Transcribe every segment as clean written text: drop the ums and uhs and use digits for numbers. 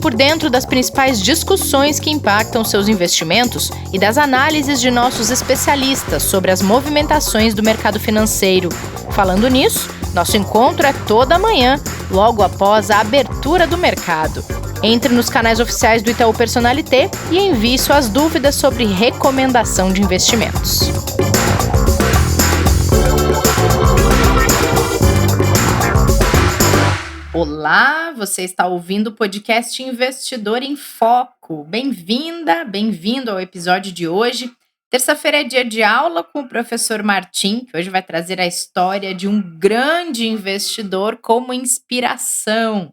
por dentro das principais discussões que impactam seus investimentos e das análises de nossos especialistas sobre as movimentações do mercado financeiro. Falando nisso, nosso encontro é toda manhã, logo após a abertura do mercado. Entre nos canais oficiais do Itaú Personalité e envie suas dúvidas sobre recomendação de investimentos. Olá, você está ouvindo o podcast Investidor em Foco. Bem-vinda, bem-vindo ao episódio de hoje. Terça-feira é dia de aula com o professor Martim, que hoje vai trazer a história de um grande investidor como inspiração.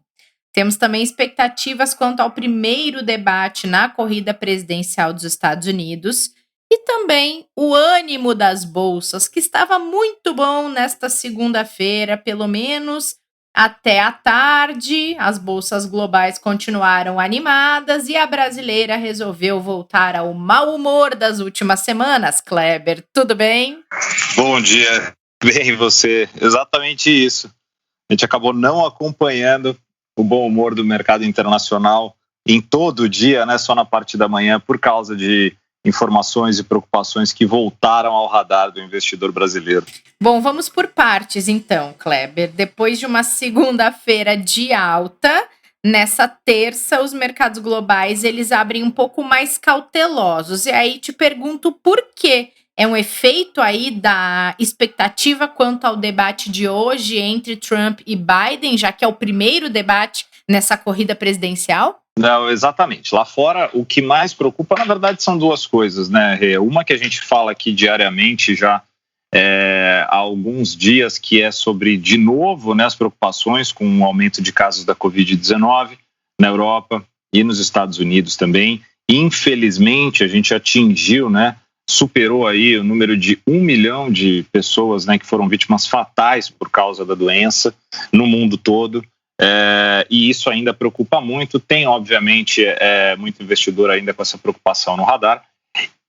Temos também expectativas quanto ao primeiro debate na corrida presidencial dos Estados Unidos e também o ânimo das bolsas, que estava muito bom nesta segunda-feira, pelo menos até à tarde. As bolsas globais continuaram animadas e a brasileira resolveu voltar ao mau humor das últimas semanas. Kleber, tudo bem? Bom dia, bem você. Exatamente isso. A gente acabou não acompanhando o bom humor do mercado internacional em todo o dia, né? Só na parte da manhã, por causa de informações e preocupações que voltaram ao radar do investidor brasileiro. Bom, vamos por partes então, Kleber. Depois de uma segunda-feira de alta, nessa terça os mercados globais eles abrem um pouco mais cautelosos. E aí te pergunto por quê? É um efeito aí da expectativa quanto ao debate de hoje entre Trump e Biden, já que é o primeiro debate nessa corrida presidencial? Não, exatamente. Lá fora, o que mais preocupa, na verdade, são duas coisas, né, Rê? Uma que a gente fala aqui diariamente já há alguns dias, que é sobre, de novo, né, as preocupações com o aumento de casos da Covid-19 na Europa e nos Estados Unidos também. Infelizmente, a gente atingiu, né, superou aí o número de 1 milhão de pessoas, né, que foram vítimas fatais por causa da doença no mundo todo. E isso ainda preocupa muito. Tem, obviamente, muito investidor ainda com essa preocupação no radar.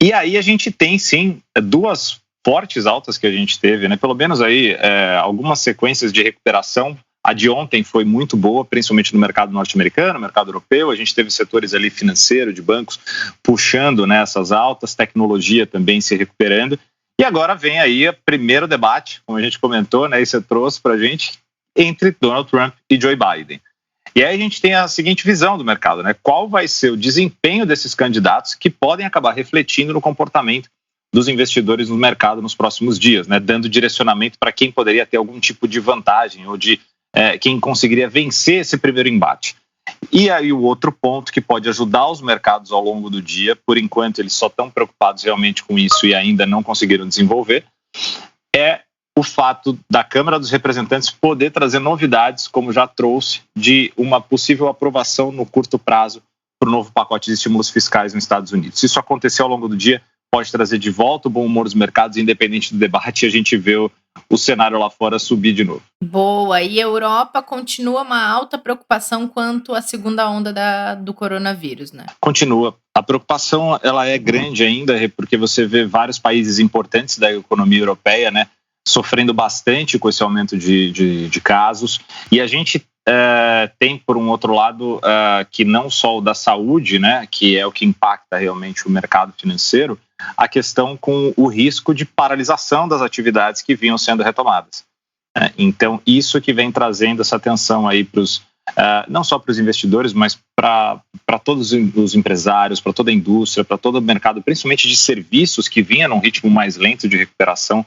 E aí a gente tem, sim, duas fortes altas que a gente teve, né? Pelo menos aí algumas sequências de recuperação. A de ontem foi muito boa, principalmente no mercado norte-americano, no mercado europeu. A gente teve setores ali financeiro, de bancos, puxando, né, essas altas, tecnologia também se recuperando. E agora vem aí o primeiro debate, como a gente comentou, né, e você trouxe para a gente, entre Donald Trump e Joe Biden. E aí a gente tem a seguinte visão do mercado, né? Qual vai ser o desempenho desses candidatos que podem acabar refletindo no comportamento dos investidores no mercado nos próximos dias, né? Dando direcionamento para quem poderia ter algum tipo de vantagem ou de quem conseguiria vencer esse primeiro embate. E aí o outro ponto que pode ajudar os mercados ao longo do dia, por enquanto eles só estão preocupados realmente com isso e ainda não conseguiram desenvolver, é o fato da Câmara dos Representantes poder trazer novidades, como já trouxe, de uma possível aprovação no curto prazo para o novo pacote de estímulos fiscais nos Estados Unidos. Se isso acontecer ao longo do dia, pode trazer de volta o bom humor dos mercados, independente do debate, e a gente vê o cenário lá fora subir de novo. Boa, e a Europa continua uma alta preocupação quanto à segunda onda do coronavírus, né? Continua. A preocupação ela é grande ainda, porque você vê vários países importantes da economia europeia, né, sofrendo bastante com esse aumento de casos. E a gente tem, por um outro lado, que não só o da saúde, né, que é o que impacta realmente o mercado financeiro, a questão com o risco de paralisação das atividades que vinham sendo retomadas. Então, isso que vem trazendo essa atenção aí não só para os investidores, mas para todos os empresários, para toda a indústria, para todo o mercado, principalmente de serviços, que vinha num ritmo mais lento de recuperação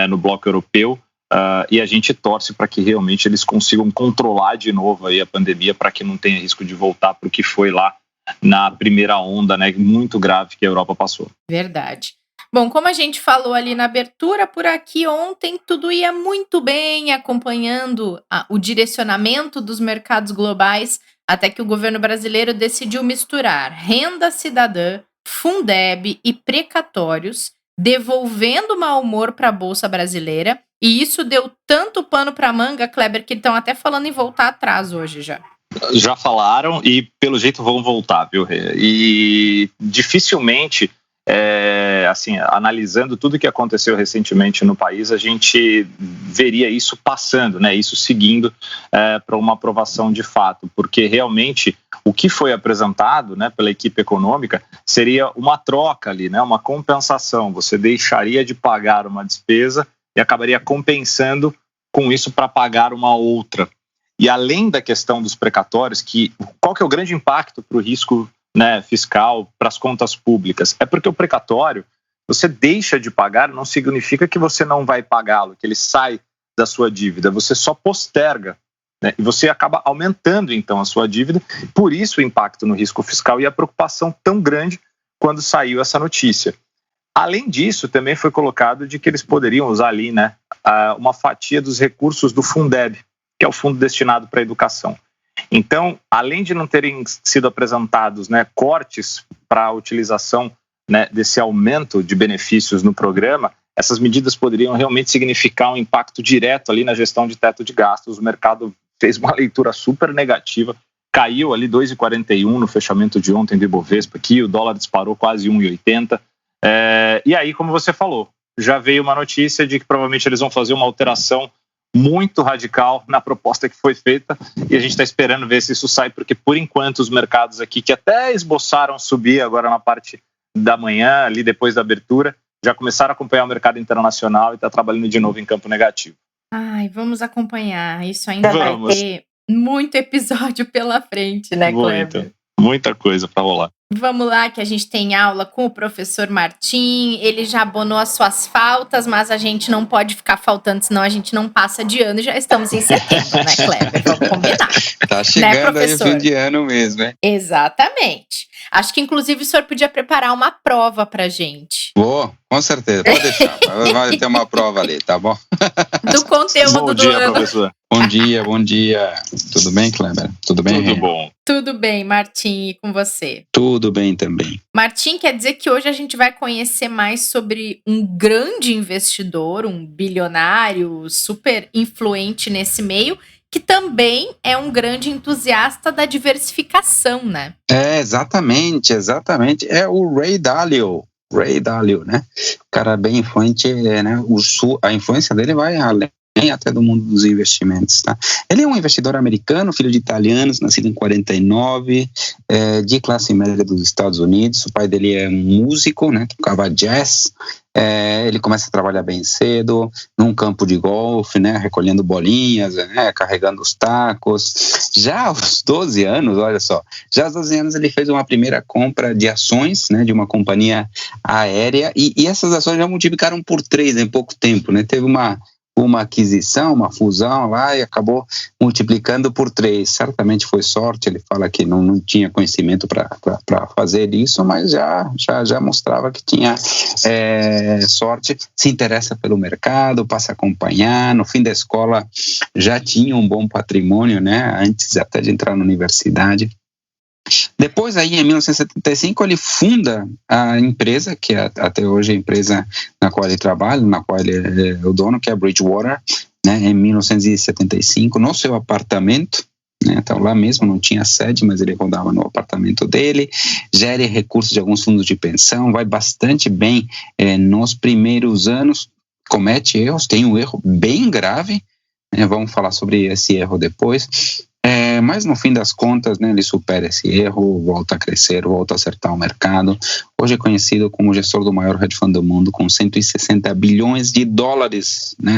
no bloco europeu, e a gente torce para que realmente eles consigam controlar de novo aí a pandemia, para que não tenha risco de voltar para o que foi lá na primeira onda, né, muito grave que a Europa passou. Verdade. Bom, como a gente falou ali na abertura, por aqui ontem tudo ia muito bem, acompanhando o direcionamento dos mercados globais, até que o governo brasileiro decidiu misturar renda cidadã, Fundeb e precatórios, devolvendo mau humor para a Bolsa Brasileira. E isso deu tanto pano para manga, Kleber, que estão até falando em voltar atrás hoje já. Já falaram e pelo jeito vão voltar, viu, Rê? E dificilmente assim, analisando tudo que aconteceu recentemente no país, a gente veria isso passando, né, isso seguindo para uma aprovação de fato, porque realmente o que foi apresentado, né, pela equipe econômica seria uma troca ali, né, uma compensação. Você deixaria de pagar uma despesa e acabaria compensando com isso para pagar uma outra. E além da questão dos precatórios, qual que é o grande impacto para o risco, né, fiscal, para as contas públicas? É porque o precatório, você deixa de pagar, não significa que você não vai pagá-lo, que ele sai da sua dívida, você só posterga, né, e você acaba aumentando então a sua dívida, por isso o impacto no risco fiscal e a preocupação tão grande quando saiu essa notícia. Além disso, também foi colocado de que eles poderiam usar ali, né, uma fatia dos recursos do Fundeb, que é o fundo destinado para a educação. Então, além de não terem sido apresentados, né, cortes para a utilização, né, desse aumento de benefícios no programa, essas medidas poderiam realmente significar um impacto direto ali na gestão de teto de gastos. O mercado fez uma leitura super negativa, caiu ali 2,41 no fechamento de ontem do Ibovespa, aqui o dólar disparou quase 1,80. E aí, como você falou, já veio uma notícia de que provavelmente eles vão fazer uma alteração muito radical na proposta que foi feita, e a gente está esperando ver se isso sai, porque por enquanto os mercados aqui, que até esboçaram subir agora na parte da manhã, ali depois da abertura, já começaram a acompanhar o mercado internacional e está trabalhando de novo em campo negativo. Ai, vamos acompanhar, isso ainda vai ter muito episódio pela frente, né, Kleber? Muita coisa para rolar. Vamos lá, que a gente tem aula com o professor Martim, ele já abonou as suas faltas, mas a gente não pode ficar faltando, senão a gente não passa de ano, e já estamos em setembro, né, Kleber? Vamos combinar. Tá chegando, né, aí o fim de ano mesmo, hein? Exatamente. Acho que, inclusive, o senhor podia preparar uma prova pra gente. Vou, com certeza, pode deixar. Vai ter uma prova ali, tá bom? Do conteúdo do ano. Professor. Bom dia. Tudo bem, Kleber? Tudo bem, Tudo bom. Tudo bem, Martim, e com você? Tudo bem também. Martim, quer dizer que hoje a gente vai conhecer mais sobre um grande investidor, um bilionário super influente nesse meio, que também é um grande entusiasta da diversificação, né? Exatamente. É o Ray Dalio, né? O cara bem influente, né? A influência dele vai além até do mundo dos investimentos, tá? Ele é um investidor americano, filho de italianos, nascido em 49, de classe média dos Estados Unidos. O pai dele é um músico, né? Tocava jazz. Ele começa a trabalhar bem cedo, num campo de golfe, né? Recolhendo bolinhas, né? Carregando os tacos. Já aos 12 anos, olha só, ele fez uma primeira compra de ações, né? De uma companhia aérea, e essas ações já multiplicaram por 3 em pouco tempo, né? Teve uma aquisição, uma fusão lá e acabou multiplicando por 3. Certamente foi sorte, ele fala que não tinha conhecimento para fazer isso, mas já mostrava que tinha sorte, se interessa pelo mercado, passa a acompanhar, no fim da escola já tinha um bom patrimônio, né, antes até de entrar na universidade. Depois, aí, em 1975, ele funda a empresa, que é até hoje a empresa na qual ele trabalha, na qual ele é o dono, que é a Bridgewater, né, em 1975, no seu apartamento, né, então lá mesmo não tinha sede, mas ele rodava no apartamento dele, gere recursos de alguns fundos de pensão, vai bastante bem nos primeiros anos, comete erros, tem um erro bem grave, né, vamos falar sobre esse erro depois. Mas no fim das contas, né, ele supera esse erro, volta a crescer, volta a acertar o mercado. Hoje é conhecido como o gestor do maior hedge fund do mundo, com 160 bilhões de dólares, né,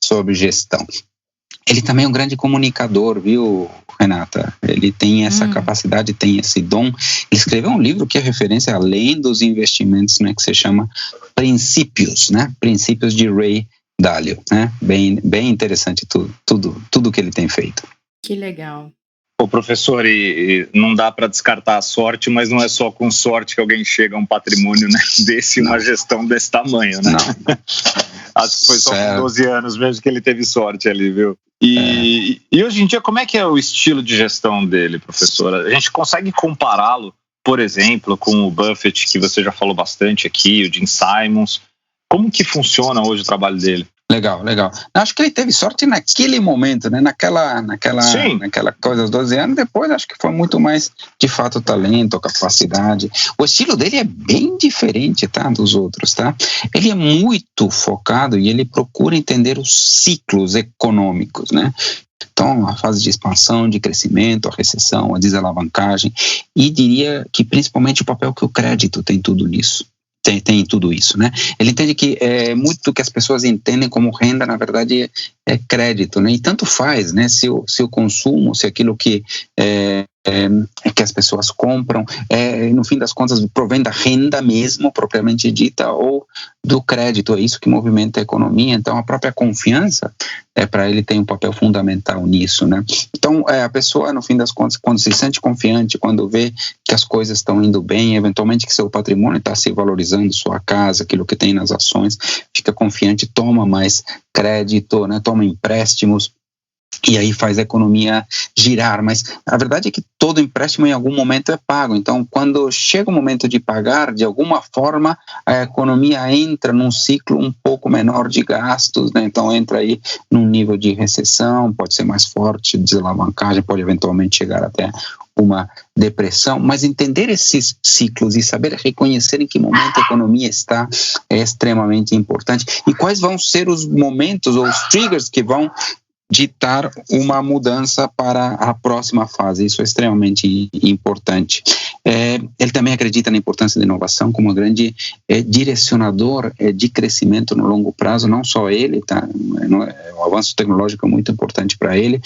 sob gestão. Ele também é um grande comunicador, viu, Renata? Ele tem essa capacidade, tem esse dom. Ele escreveu um livro que é referência além dos investimentos, né, que se chama Princípios, né? Princípios de Ray Dalio, né? Bem interessante tudo que ele tem feito. Que legal. Pô, professor, e não dá para descartar a sorte, mas não é só com sorte que alguém chega a um patrimônio, né, desse, uma gestão desse tamanho, né? Não. Acho que foi só com 12 anos mesmo que ele teve sorte ali, viu? E hoje em dia, como é que é o estilo de gestão dele, professora? A gente consegue compará-lo, por exemplo, com o Buffett, que você já falou bastante aqui, o Jim Simons. Como que funciona hoje o trabalho dele? Legal. Acho que ele teve sorte naquele momento, né? Naquela coisa dos 12 anos. Depois acho que foi muito mais, de fato, talento, capacidade. O estilo dele é bem diferente, tá, dos outros, tá? Ele é muito focado e ele procura entender os ciclos econômicos, né? Então, a fase de expansão, de crescimento, a recessão, a desalavancagem, e diria que principalmente o papel que o crédito tem tudo nisso. Tem tudo isso, né? Ele entende que muito do que as pessoas entendem como renda, na verdade, é crédito, né? E tanto faz, né? Se o consumo, se aquilo que as pessoas compram, no fim das contas, provém da renda mesmo, propriamente dita, ou do crédito. É isso que movimenta a economia. Então, a própria confiança, para ele, tem um papel fundamental nisso, né? Então, a pessoa, no fim das contas, quando se sente confiante, quando vê que as coisas estão indo bem, eventualmente que seu patrimônio está se valorizando, sua casa, aquilo que tem nas ações, fica confiante, toma mais crédito, né? Toma empréstimos, e aí faz a economia girar. Mas a verdade é que todo empréstimo em algum momento é pago. Então, quando chega o momento de pagar, de alguma forma, a economia entra num ciclo um pouco menor de gastos, né? Então entra aí num nível de recessão, pode ser mais forte, desalavancagem, pode eventualmente chegar até uma depressão, mas entender esses ciclos e saber reconhecer em que momento a economia está é extremamente importante. E quais vão ser os momentos ou os triggers que vão ditar uma mudança para a próxima fase. Isso é extremamente importante. Ele também acredita na importância da inovação como um grande direcionador de crescimento no longo prazo. Não só ele, tá? O avanço tecnológico é muito importante para ele.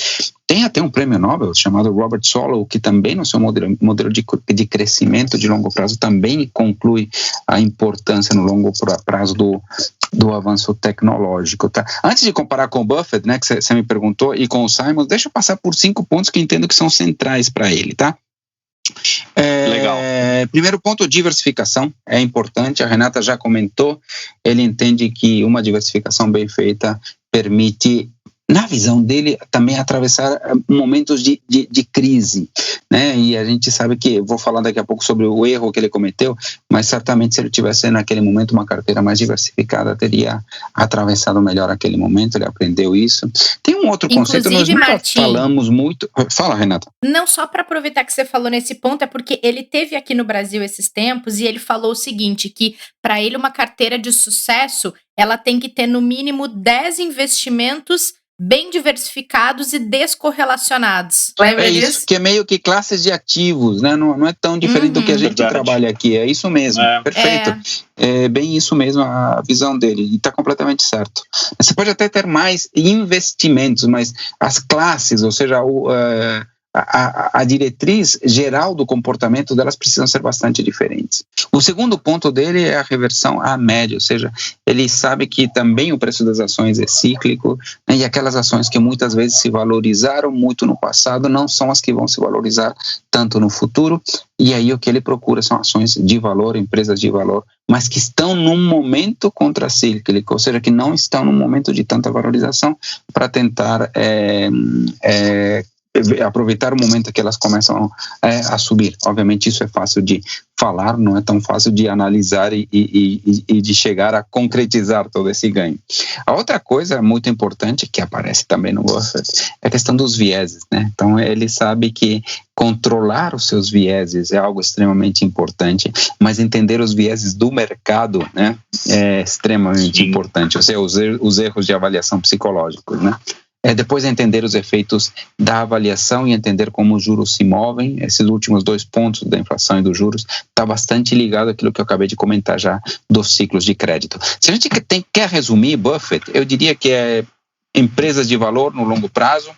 Tem até um prêmio Nobel chamado Robert Solow, que também no seu modelo de crescimento de longo prazo também conclui a importância no longo prazo do avanço tecnológico, tá? Antes de comparar com o Buffett, né, que você me perguntou, e com o Simon, deixa eu passar por 5 pontos que entendo que são centrais para ele, tá? Legal. Primeiro ponto, diversificação é importante. A Renata já comentou, ele entende que uma diversificação bem feita permite, na visão dele, também atravessar momentos de crise, né? E a gente sabe que, vou falar daqui a pouco sobre o erro que ele cometeu, mas certamente se ele tivesse naquele momento uma carteira mais diversificada, teria atravessado melhor aquele momento. Ele aprendeu isso. Tem um outro conceito, nós nunca falamos muito. Fala, Renata. Não, só para aproveitar que você falou nesse ponto, é porque ele teve aqui no Brasil esses tempos e ele falou o seguinte, que para ele uma carteira de sucesso, ela tem que ter no mínimo 10 investimentos bem diversificados e descorrelacionados. Lembra disso? Isso, que é meio que classes de ativos, né? Não é tão diferente do que a gente trabalha aqui. É isso mesmo, perfeito. É bem isso mesmo a visão dele, e está completamente certo. Você pode até ter mais investimentos, mas as classes, ou seja, a diretriz geral do comportamento delas precisam ser bastante diferentes. O segundo ponto dele é a reversão à média, ou seja, ele sabe que também o preço das ações é cíclico, né, e aquelas ações que muitas vezes se valorizaram muito no passado não são as que vão se valorizar tanto no futuro, e aí o que ele procura são ações de valor, empresas de valor, mas que estão num momento contracíclico, ou seja, que não estão num momento de tanta valorização, para tentar aproveitar o momento que elas começam a subir. Obviamente isso é fácil de falar, não é tão fácil de analisar e de chegar a concretizar todo esse ganho. A outra coisa muito importante que aparece também no Buffett é a questão dos vieses, né? Então ele sabe que controlar os seus vieses é algo extremamente importante, mas entender os vieses do mercado, né, é extremamente importante, ou seja, os erros de avaliação psicológicos, né? Depois entender os efeitos da avaliação e entender como os juros se movem. Esses últimos 2 pontos da inflação e dos juros está bastante ligado àquilo que eu acabei de comentar já dos ciclos de crédito. Se a gente quer resumir Buffett, eu diria que é empresas de valor no longo prazo,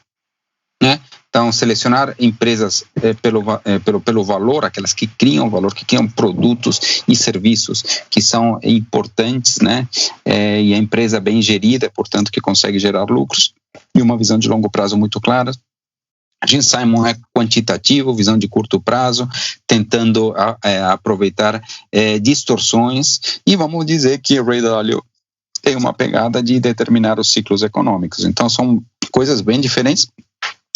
né? Então, selecionar empresas pelo valor, aquelas que criam valor, que criam produtos e serviços que são importantes, né? E a empresa bem gerida, portanto, que consegue gerar lucros, e uma visão de longo prazo muito clara. Gene Simon é quantitativo, visão de curto prazo, tentando aproveitar distorções, e vamos dizer que Ray Dalio tem uma pegada de determinar os ciclos econômicos. Então, são coisas bem diferentes.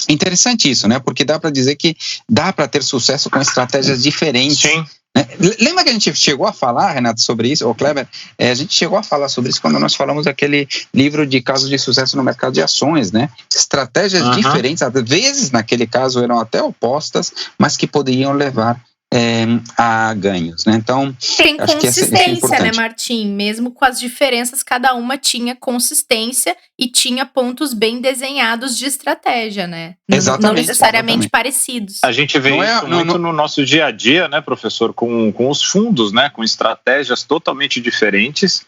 Interessante isso, né? Porque dá para dizer que dá para ter sucesso com estratégias diferentes. Sim. né? Lembra que a gente chegou a falar, Renato, sobre isso, ou Kleber? A gente chegou a falar sobre isso quando nós falamos daquele livro de casos de sucesso no mercado de ações, né? Estratégias diferentes, às vezes naquele caso eram até opostas, mas que poderiam levar a ganhos, né? Então, tem acho que consistência, é importante, né, Martim? Mesmo com as diferenças, cada uma tinha consistência e tinha pontos bem desenhados de estratégia, né? Não necessariamente parecidos. A gente vê isso muito no nosso dia a dia, né, professor, com os fundos, né, com estratégias totalmente diferentes,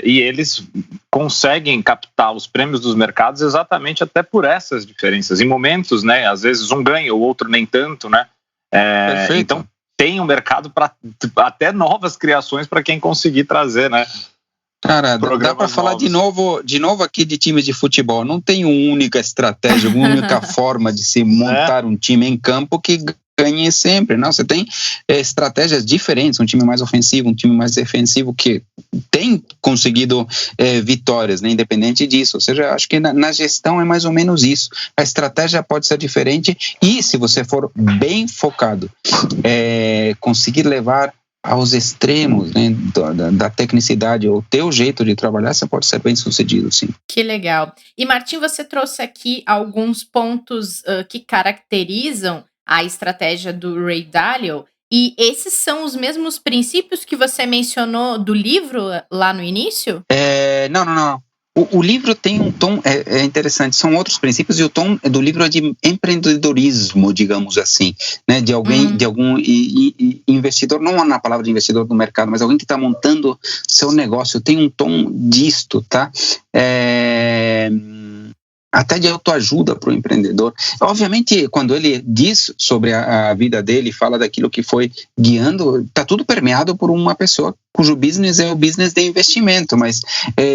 e eles conseguem captar os prêmios dos mercados exatamente até por essas diferenças. Em momentos, né, às vezes um ganha, o outro nem tanto, né? Então tem um mercado para até novas criações para quem conseguir trazer, né? Cara, dá para falar de novo aqui de times de futebol. Não tem uma única estratégia, uma única forma de se montar um time em campo que ganhe sempre. Não, você tem estratégias diferentes, um time mais ofensivo, um time mais defensivo que tem conseguido vitórias, né, independente disso. Ou seja, acho que na gestão é mais ou menos isso. A estratégia pode ser diferente e, se você for bem focado, conseguir levar aos extremos, né, da tecnicidade, ou teu jeito de trabalhar, você pode ser bem sucedido, sim. Que legal. E, Martim, você trouxe aqui alguns pontos que caracterizam a estratégia do Ray Dalio, e esses são os mesmos princípios que você mencionou do livro lá no início? Não. O livro tem um tom interessante, são outros princípios, e o tom do livro é de empreendedorismo, digamos assim, né, de algum investidor, não na palavra de investidor do mercado, mas alguém que está montando seu negócio, tem um tom disto, tá? Até de autoajuda para o empreendedor. Obviamente, quando ele diz sobre a vida dele, fala daquilo que foi guiando, está tudo permeado por uma pessoa cujo business é o business de investimento, mas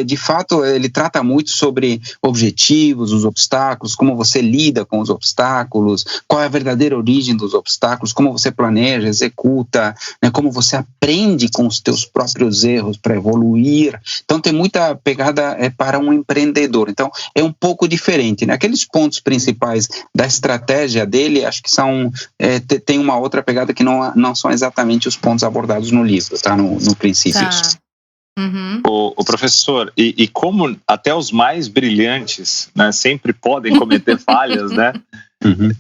de fato ele trata muito sobre objetivos, os obstáculos, como você lida com os obstáculos, qual é a verdadeira origem dos obstáculos, como você planeja, executa, né, como você aprende com os teus próprios erros para evoluir. Então tem muita pegada para um empreendedor. Então é um pouco diferente, né? Aqueles pontos principais da estratégia dele, acho que são tem uma outra pegada que não são exatamente os pontos abordados no livro, tá? No princípios. Tá. Uhum. O professor, e como até os mais brilhantes, né, sempre podem cometer falhas, né? Uhum.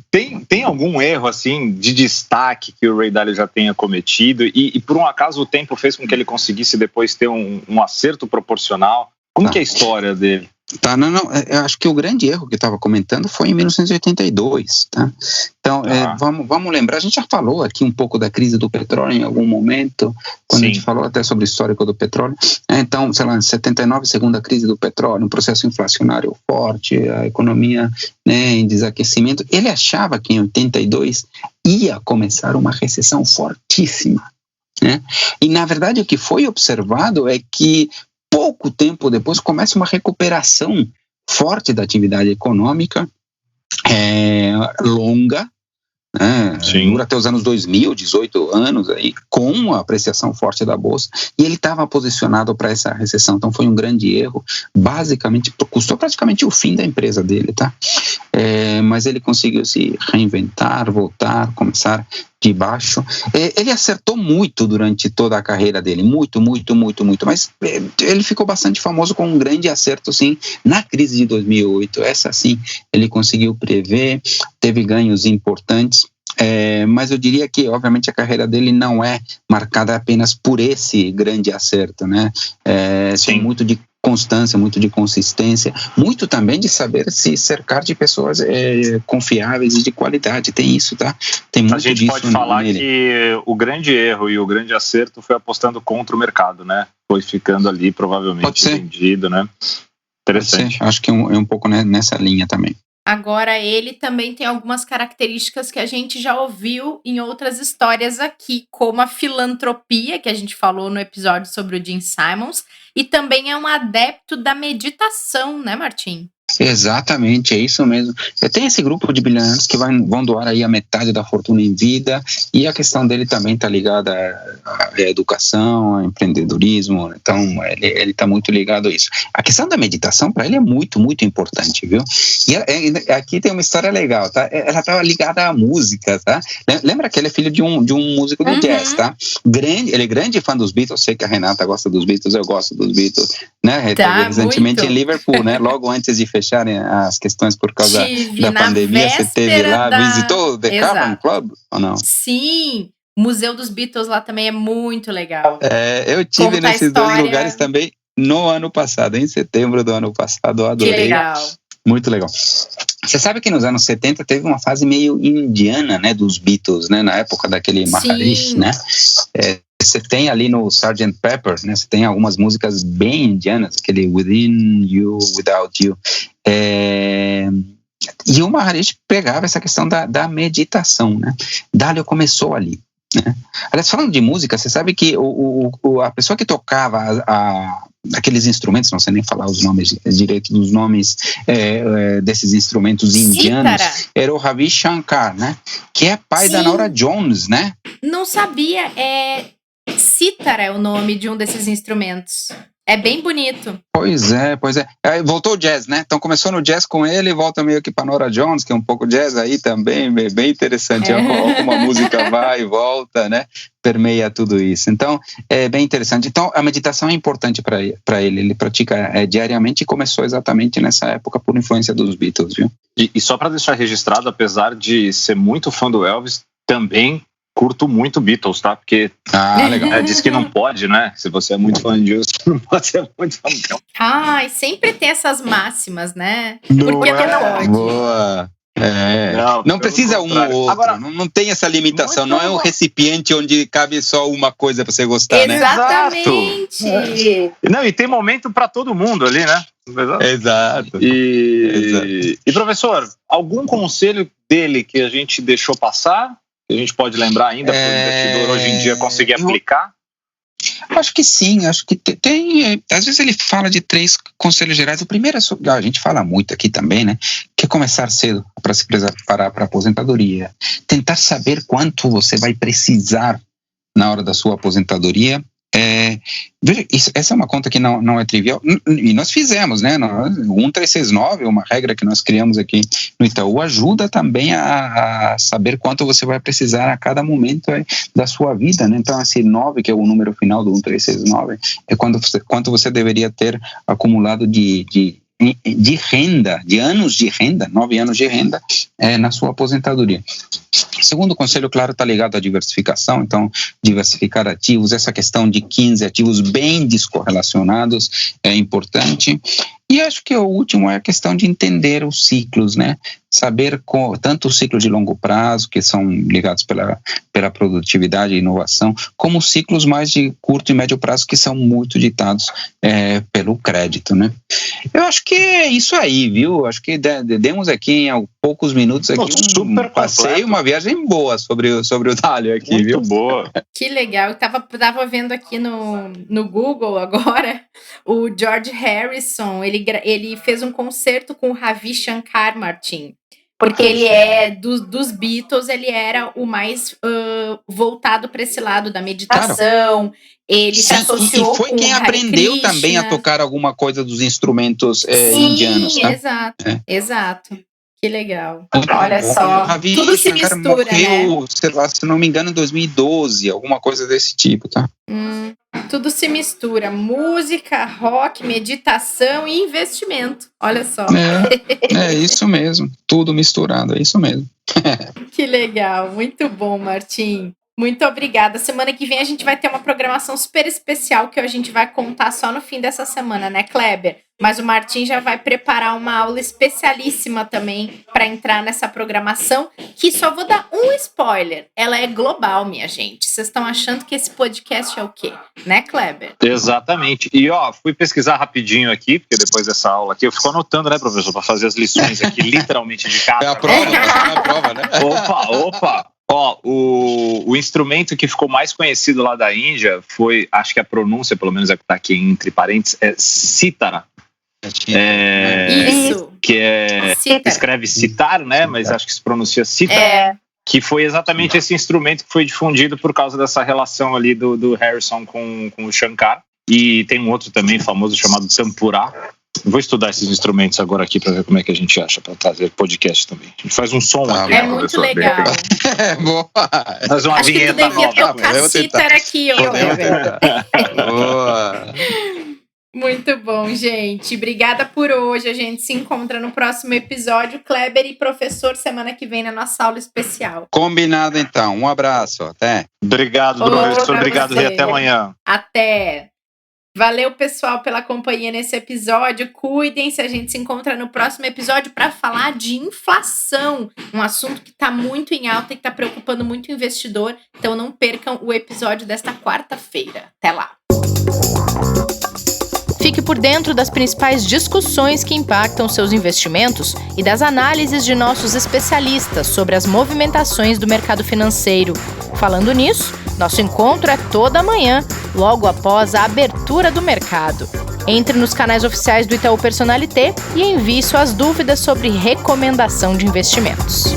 Tem algum erro assim de destaque que o Ray Dalio já tenha cometido e por um acaso o tempo fez com que ele conseguisse depois ter um acerto proporcional? Como que é a história dele? Tá, não, eu acho que o grande erro que eu estava comentando foi em 1982, tá? Então, vamos lembrar, a gente já falou aqui um pouco da crise do petróleo em algum momento, quando a gente falou até sobre o histórico do petróleo. Então, sei lá, em 79, segunda crise do petróleo, um processo inflacionário forte, a economia, né, em desaquecimento. Ele achava que em 82 ia começar uma recessão fortíssima, né? E, na verdade, o que foi observado é que pouco tempo depois começa uma recuperação forte da atividade econômica, longa, né, dura até os anos 2000, 18 anos, aí, com a apreciação forte da Bolsa, e ele estava posicionado para essa recessão, então foi um grande erro, basicamente, custou praticamente o fim da empresa dele, tá? Mas ele conseguiu se reinventar, voltar, começar de baixo. Ele acertou muito durante toda a carreira dele, muito, mas ele ficou bastante famoso com um grande acerto, sim, na crise de 2008. Essa, sim, ele conseguiu prever, teve ganhos importantes, mas eu diria que, obviamente, a carreira dele não é marcada apenas por esse grande acerto, né? Tem muito de constância, muito de consistência, muito também de saber se cercar de pessoas confiáveis e de qualidade. Tem isso, tá? Tem muito disso. A gente pode falar que o grande erro e o grande acerto foi apostando contra o mercado, né? Foi ficando ali provavelmente vendido, né? Interessante. Acho que é um pouco nessa linha também. Agora, ele também tem algumas características que a gente já ouviu em outras histórias aqui, como a filantropia, que a gente falou no episódio sobre o Gene Simons, e também é um adepto da meditação, né, Martim? Exatamente, é isso mesmo. Tem esse grupo de bilionários que vão doar aí a metade da fortuna em vida, e a questão dele também está ligada à educação, ao empreendedorismo, então ele está muito ligado a isso. A questão da meditação para ele é muito, muito importante, viu? E aqui tem uma história legal, tá? Ela estava ligada à música, tá? Lembra que ele é filho de um músico de jazz, tá? Ele é grande fã dos Beatles, sei que a Renata gosta dos Beatles, eu gosto dos Beatles, né? Tá, recentemente muito. em Liverpool, né? Logo antes de fecharem as questões por causa da pandemia, você teve lá, visitou o The Cavern Club ou não? Sim, o Museu dos Beatles lá também é muito legal. Eu tive nesses dois lugares também no ano passado, em setembro do ano passado, eu adorei. Que legal. Muito legal. Você sabe que nos anos 70 teve uma fase meio indiana, né, dos Beatles, né, na época daquele Maharishi, né? Você tem ali no Sgt. Pepper, né? Você tem algumas músicas bem indianas, aquele Within You, Without You. E o Maharishi pegava essa questão da meditação, né? Dálio começou ali, né? Aliás, falando de música, você sabe que a pessoa que tocava aqueles instrumentos, não sei nem falar os nomes direito dos nomes desses instrumentos indianos, era o Ravi Shankar, né? Que é pai da Norah Jones, né? Não sabia, cítara é o nome de um desses instrumentos. É bem bonito. Pois é. Aí voltou o jazz, né? Então começou no jazz com ele e volta meio que para Norah Jones, que é um pouco jazz aí também, bem interessante. Como a música vai e volta, né? Permeia tudo isso. Então, é bem interessante. Então, a meditação é importante para ele. Ele pratica diariamente e começou exatamente nessa época por influência dos Beatles, viu? E só para deixar registrado, apesar de ser muito fã do Elvis, também curto muito Beatles, tá? Porque legal. Diz que não pode, né? Se você é muito fã de Wilson, não pode ser muito fã de Elvis. Ai, sempre tem essas máximas, né? Porque não pode. Boa. Não precisa um ou outro. Agora, não tem essa limitação. Não é um recipiente onde cabe só uma coisa pra você gostar, né? Exatamente. Não, e tem momento para todo mundo ali, né? Exato. E professor, algum conselho dele que a gente deixou passar? Que a gente pode lembrar ainda para o investidor hoje em dia conseguir aplicar? Acho que sim, acho que tem. Às vezes ele fala de 3 conselhos gerais. O primeiro é a gente fala muito aqui também, né? Que é começar cedo para se preparar para a aposentadoria. Tentar saber quanto você vai precisar na hora da sua aposentadoria. Veja, essa é uma conta que não é trivial, e nós fizemos, né? 1369 é uma regra que nós criamos aqui no Itaú, ajuda também a saber quanto você vai precisar a cada momento da sua vida, né? Então, esse 9, que é o número final do 1369, é quanto você deveria ter acumulado de renda, de anos de renda, 9 anos de renda na sua aposentadoria. Segundo conselho, claro, está ligado à diversificação, então diversificar ativos, essa questão de 15 ativos bem descorrelacionados é importante. E acho que o último é a questão de entender os ciclos, né? Saber tanto o ciclo de longo prazo, que são ligados pela produtividade e inovação, como os ciclos mais de curto e médio prazo, que são muito ditados pelo crédito, né? Eu acho que é isso aí, viu? Acho que demos aqui em poucos minutos aqui um passeio, uma viagem boa sobre o Dálio aqui, muito viu? Boa. Que legal. Eu tava vendo aqui no Google agora, o George Harrison, ele fez um concerto com o Ravi Shankar Martin. Porque ele dos Beatles, ele era o mais voltado para esse lado da meditação. Claro. Ele se associou e foi com quem aprendeu Krishna. Também a tocar alguma coisa dos instrumentos indianos, tá? Exato. Que legal. Olha só, tudo se mistura, morreu, né? Se não me engano, em 2012, alguma coisa desse tipo, tá? Tudo se mistura, música, rock, meditação e investimento, olha só. É isso mesmo, tudo misturado, é isso mesmo. Que legal, muito bom, Martim. Muito obrigada. Semana que vem a gente vai ter uma programação super especial que a gente vai contar só no fim dessa semana, né, Kleber? Mas o Martim já vai preparar uma aula especialíssima também para entrar nessa programação, que só vou dar um spoiler. Ela é global, minha gente. Vocês estão achando que esse podcast é o quê? Né, Kleber? Exatamente. E, fui pesquisar rapidinho aqui, porque depois dessa aula aqui, eu fico anotando, né, professor, para fazer as lições aqui, literalmente de casa. É a prova, né? Opa! O instrumento que ficou mais conhecido lá da Índia foi, acho que a pronúncia, pelo menos é que está aqui entre parênteses, é cítara. Isso. Que é... Escreve citar, né? Mas acho que se pronuncia citar. Que foi exatamente esse instrumento que foi difundido por causa dessa relação ali do Harrison com o Shankar. E tem um outro também famoso chamado Tampura. Vou estudar esses instrumentos agora aqui para ver como é que a gente acha para trazer podcast também. A gente faz um som aqui. É muito legal. Boa. Faz uma Acho vinheta que tu devia nova. tocar cítara aqui, Oliver. Boa. Muito bom, gente. Obrigada por hoje. A gente se encontra no próximo episódio. Kleber e professor, semana que vem na nossa aula especial. Combinado, então. Um abraço. Até. Obrigado, professor. Obrigado, Rê. Até amanhã. Até. Valeu, pessoal, pela companhia nesse episódio. Cuidem-se, a gente se encontra no próximo episódio para falar de inflação, um assunto que está muito em alta e que está preocupando muito o investidor. Então não percam o episódio desta quarta-feira. Até lá! Fique por dentro das principais discussões que impactam seus investimentos e das análises de nossos especialistas sobre as movimentações do mercado financeiro. Falando nisso, nosso encontro é toda manhã, logo após a abertura do mercado. Entre nos canais oficiais do Itaú Personalité e envie suas dúvidas sobre recomendação de investimentos.